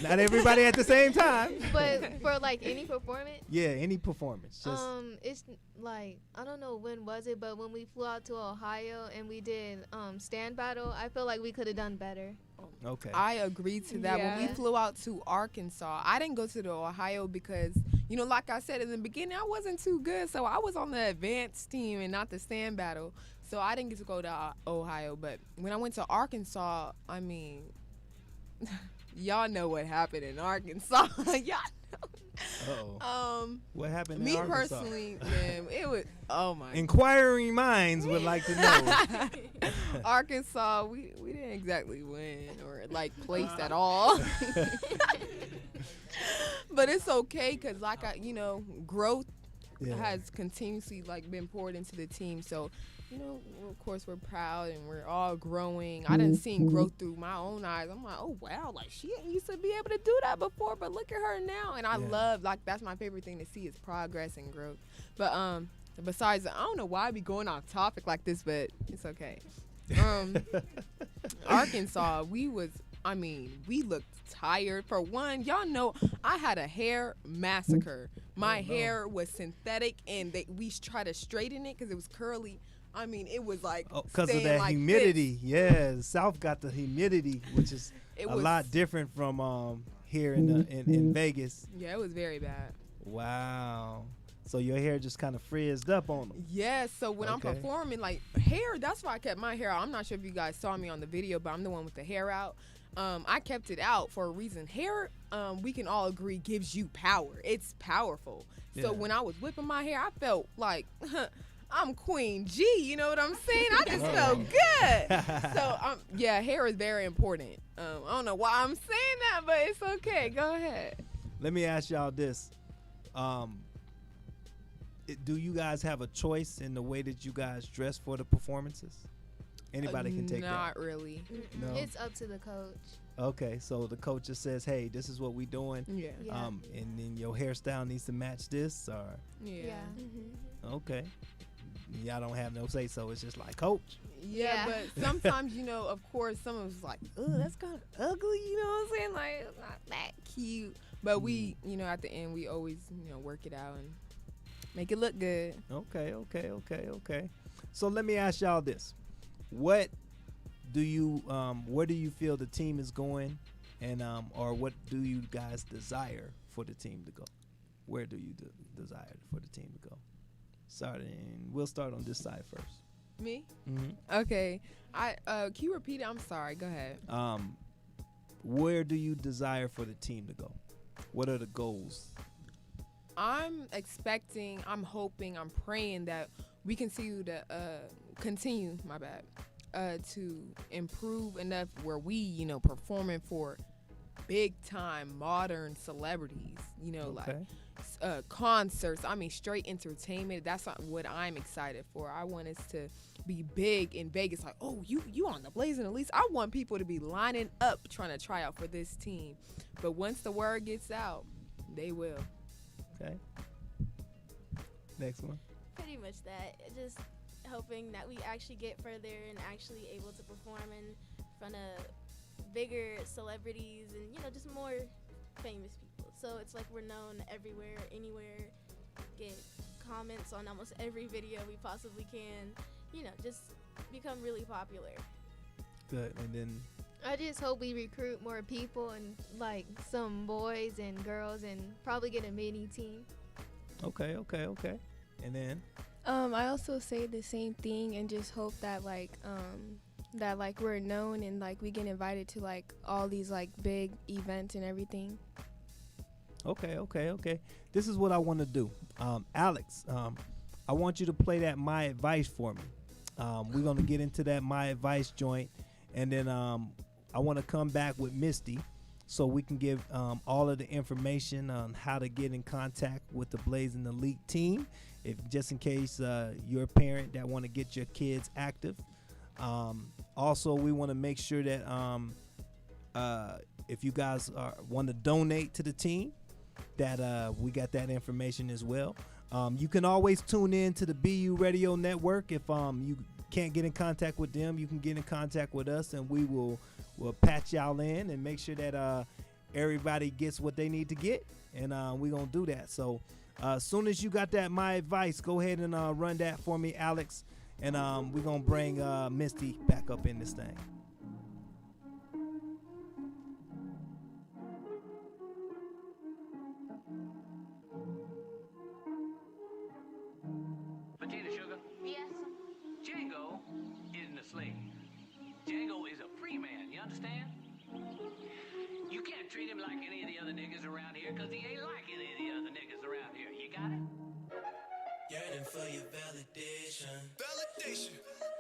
Not everybody at the same time. But for like any performance? Yeah, any performance. Just it's like, I don't know when was it, but when we flew out to Ohio and we did stand battle, I feel like we could have done better. Okay. I agree to that. Yeah. When we flew out to Arkansas, I didn't go to the Ohio because, like I said in the beginning, I wasn't too good. So I was on the advanced team and not the stand battle. So I didn't get to go to Ohio. But when I went to Arkansas, I mean, y'all know what happened in Arkansas. Y'all know. What happened in me Arkansas? Personally, man, it was, oh my. Inquiring minds would like to know. Arkansas, we didn't exactly win or like place at all. But it's okay because growth has continuously like been poured into the team. So, of course we're proud and we're all growing. I done seen growth through my own eyes. I'm like, oh wow, like she ain't used to be able to do that before, but look at her now. And I love, like, that's my favorite thing to see is progress and growth. But besides, I don't know why I be going off topic like this, but it's okay. Arkansas, we looked tired. For one, y'all know I had a hair massacre. My hair was synthetic, and we tried to straighten it because it was curly. I mean, it was like because of that like humidity. This. Yeah, the South got the humidity, which is a lot different from here in Vegas. Yeah, it was very bad. Wow. So your hair just kind of frizzed up on them. Yeah, so when I'm performing, like, hair, that's why I kept my hair out. I'm not sure if you guys saw me on the video, but I'm the one with the hair out. I kept it out for a reason. Hair, we can all agree, gives you power. It's powerful. So when I was whipping my hair, I felt like I'm Queen G. You know what I'm saying? I just felt good. So, hair is very important. I don't know why I'm saying that, but it's okay. Go ahead. Let me ask y'all this. Do you guys have a choice in the way that you guys dress for the performances? Anybody can take that. Not really. No? It's up to the coach. Okay, so the coach just says, hey, this is what we doing. Yeah. And then your hairstyle needs to match this, or? Yeah. Okay. Y'all don't have no say, so it's just like, coach. Yeah, but sometimes, of course, some of us like, oh, that's kind of ugly, you know what I'm saying? Like, it's not that cute. But we, at the end, we always, work it out. And Make it look good. Okay. So let me ask y'all this: what do you, where do you feel the team is going, and or what do you guys desire for the team to go? Where do you desire for the team to go? We'll start on this side first. Me? Mm-hmm. Okay. Can you repeat it? I'm sorry. Go ahead. Where do you desire for the team to go? What are the goals? I'm expecting, I'm hoping, I'm praying that we continue to improve enough where we, performing for big time modern celebrities, like concerts. I mean, straight entertainment. That's what I'm excited for. I want us to be big in Vegas. Like, oh, you on the Blazing Elites. I want people to be lining up trying to try out for this team. But once the word gets out, they will. Okay. Next one. Pretty much that. Just hoping that we actually get further and actually able to perform in front of bigger celebrities and, just more famous people. So it's like we're known everywhere, anywhere, get comments on almost every video we possibly can, just become really popular. Good. And then I just hope we recruit more people and like some boys and girls and probably get a mini team. Okay. And then I also say the same thing and just hope that we're known and like we get invited to like all these like big events and everything. Okay. This is what I want to do. Alex, I want you to play that My Advice for me. We're going to get into that My Advice joint, and then I want to come back with Misty so we can give all of the information on how to get in contact with the Blazing Elite team, if just in case you're a parent that want to get your kids active. Also, we want to make sure that if you guys want to donate to the team, that we got that information as well. You can always tune in to the BU Radio Network. If you can't get in contact with them, you can get in contact with us, and we'll patch y'all in and make sure that everybody gets what they need to get, and we're going to do that. So as soon as you got that My Advice, go ahead and run that for me, Alex, and we're going to bring Misty back up in this thing. Potato sugar? Yes. Django isn't a slave. Django is a free man, you understand? You can't treat him like any of the other niggas around here, because he ain't like any of the other niggas around here. You got it? Yearning for your validation.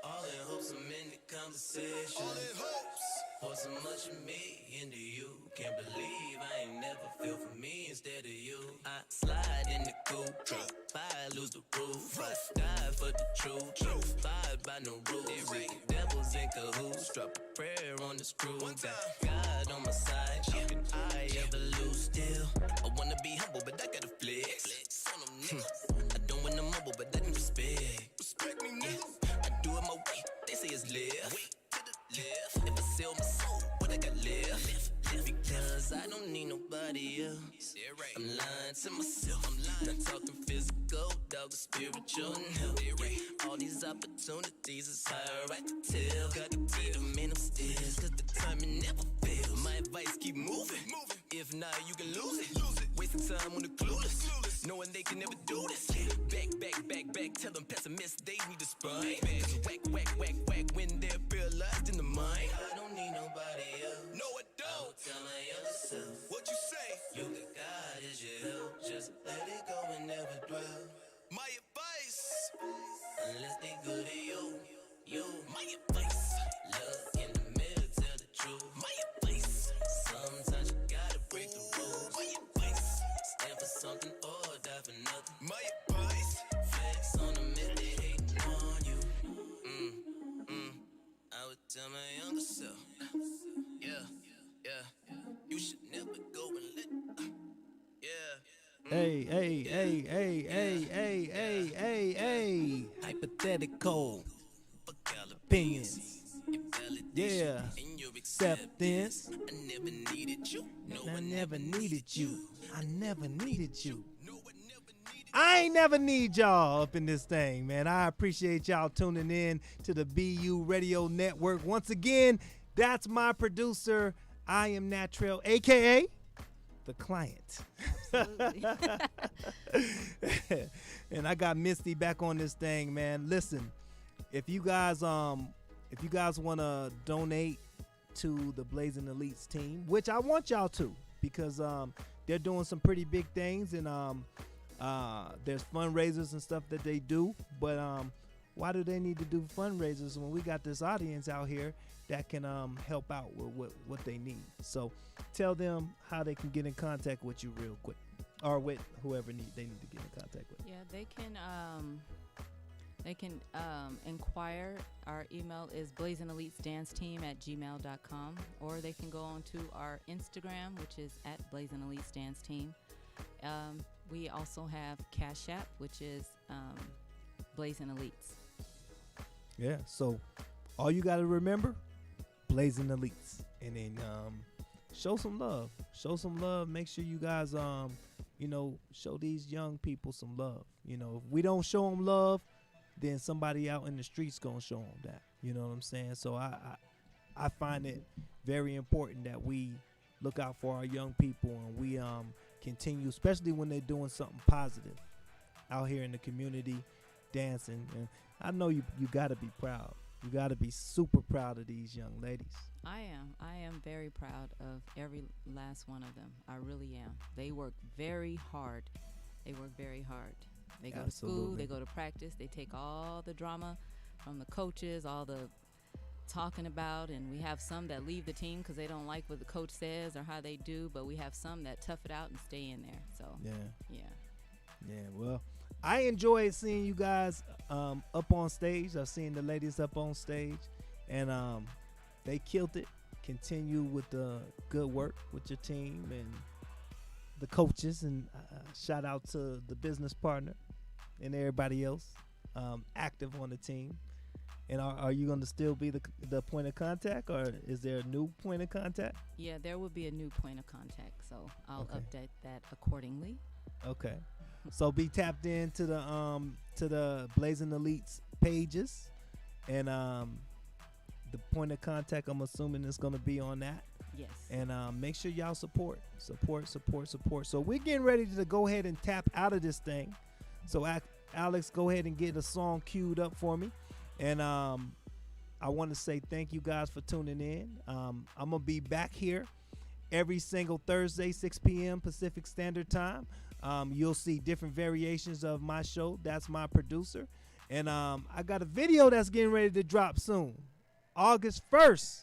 All in hopes I'm in the conversation. All in hopes. Pour so much of me into you. Can't believe I ain't never feel for me instead of you. I slide in the coupe. I lose the roof. I die for the truth. Fired by no rules. Wicked devils in cahoots. Drop a prayer on the screw. Got God on my side. How can I ever lose still? I wanna be humble, but I gotta flex. I don't wanna mumble, but I need respect. Respect me, nigga. I do it my way. They say it's left. If I sell my soul, what I got left? Because I don't need nobody else. I'm lying to myself. Not talking physical, dog, spiritual and health. All these opportunities is higher, I can tell. Gotta keep them in them stairs, cause the timing never fails. My advice, keep moving. If not, you can lose it. Wasting time on the clueless, knowing they can never do this. Back, tell them pessimists they need to spine. Cause whack, when they're paralyzed in the mind. I don't need nobody else. No, I don't. Tell my younger self. What you say? You got God as your help. Just let it go and never dwell. My advice. Unless they good to you. My advice. Love in the middle, tell the truth. My advice. Sometimes you gotta break the rules. My advice. Stand for something or die for nothing. My advice. Flex on them if they hating on you. I would tell my younger self. Yeah. You should never go and let. Hey. Hypothetical opinions. Yeah. Acceptance. I never needed you. I never needed you. I ain't never need y'all up in this thing, man. I appreciate y'all tuning in to the BU Radio Network. Once again, that's my producer. I am Natrell, a.k.a. the client. Absolutely. And I got Misty back on this thing, man. Listen, if you guys want to donate to the Blazing Elites team, which I want y'all to, because they're doing some pretty big things, and there's fundraisers and stuff that they do. But why do they need to do fundraisers when we got this audience out here that can help out with what they need? So tell them how they can get in contact with you real quick, or with whoever they need to get in contact with. Yeah, they can inquire. Our email is blazingElitesDanceTeam@gmail.com, or they can go on to our Instagram, which is @blazingElitesDanceTeam. We also have Cash App, which is Blazing Elites. Yeah, so all you got to remember, Blazing Elites, and then show some love. Show some love. Make sure you guys show these young people some love. If we don't show them love, then somebody out in the streets gonna show them that. You know what I'm saying? So I find it very important that we look out for our young people, and we continue, especially when they're doing something positive out here in the community, dancing. And I know you got to be proud. You got to be super proud of these young ladies. I am very proud of every last one of them. I really am. They work very hard. They go to school, they go to practice, they take all the drama from the coaches, all the talking about, and we have some that leave the team because they don't like what the coach says or how they do, but we have some that tough it out and stay in there. So yeah. Well, I enjoy seeing you guys up on stage. I've seen the ladies up on stage, and they killed it. Continue with the good work with your team and the coaches, and shout out to the business partner and everybody else active on the team. And are you going to still be the point of contact, or is there a new point of contact? Yeah, there will be a new point of contact, so I'll update that accordingly. Okay. So be tapped into the Blazing Elites pages, and the point of contact, I'm assuming, is going to be on that. Yes. And make sure y'all support. So we're getting ready to go ahead and tap out of this thing. So Alex, go ahead and get a song queued up for me. And I want to say thank you guys for tuning in. I'm going to be back here every single Thursday, 6 p.m. Pacific Standard Time. You'll see different variations of my show. That's my producer. And I got a video that's getting ready to drop soon. August 1st.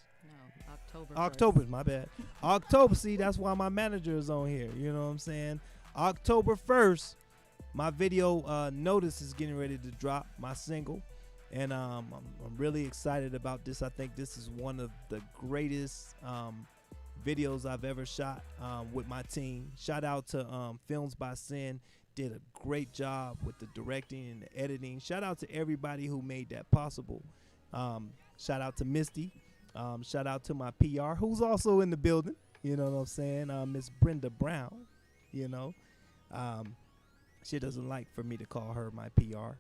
October, my bad. October, see, that's why my manager is on here. You know what I'm saying? October 1st, my video Notice is getting ready to drop, my single. And I'm really excited about this. I think this is one of the greatest videos I've ever shot with my team. Shout out to Films by Sin. Did a great job with the directing and the editing. Shout out to everybody who made that possible. Shout out to Misty. Shout out to my PR, who's also in the building. You know what I'm saying? Miss Brenda Brown. She doesn't like for me to call her my PR.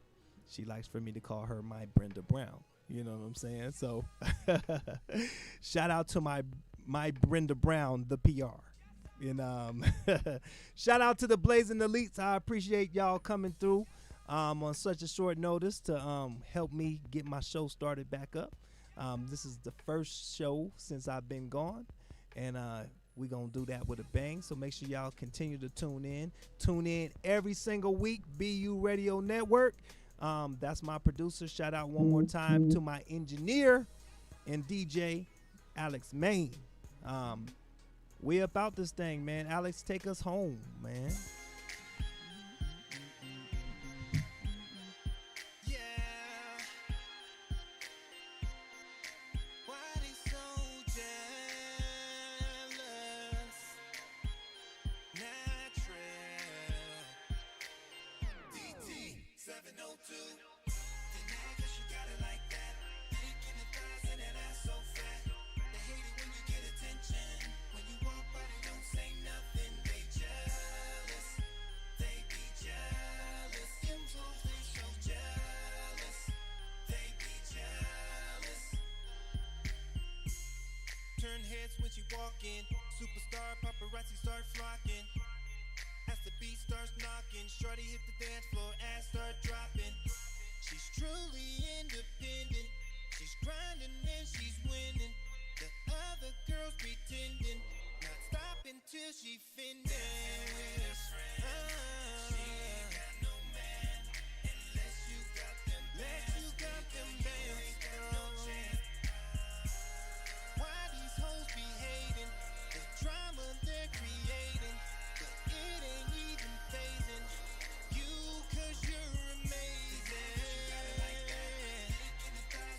She likes for me to call her my Brenda Brown. You know what I'm saying? So shout out to my Brenda Brown, the PR. And shout out to the Blazing Elites. I appreciate y'all coming through on such a short notice to help me get my show started back up. This is the first show since I've been gone, and we're going to do that with a bang. So make sure y'all continue to tune in. Tune in every single week, BU Radio Network. That's my producer. Shout out one more time to my engineer and DJ, Alex Main. We about this thing, man. Alex, take us home, man. Shorty hit the dance floor, ass start dropping. She's truly independent. She's grinding and she's winning. The other girls pretending, not stopping till she fending.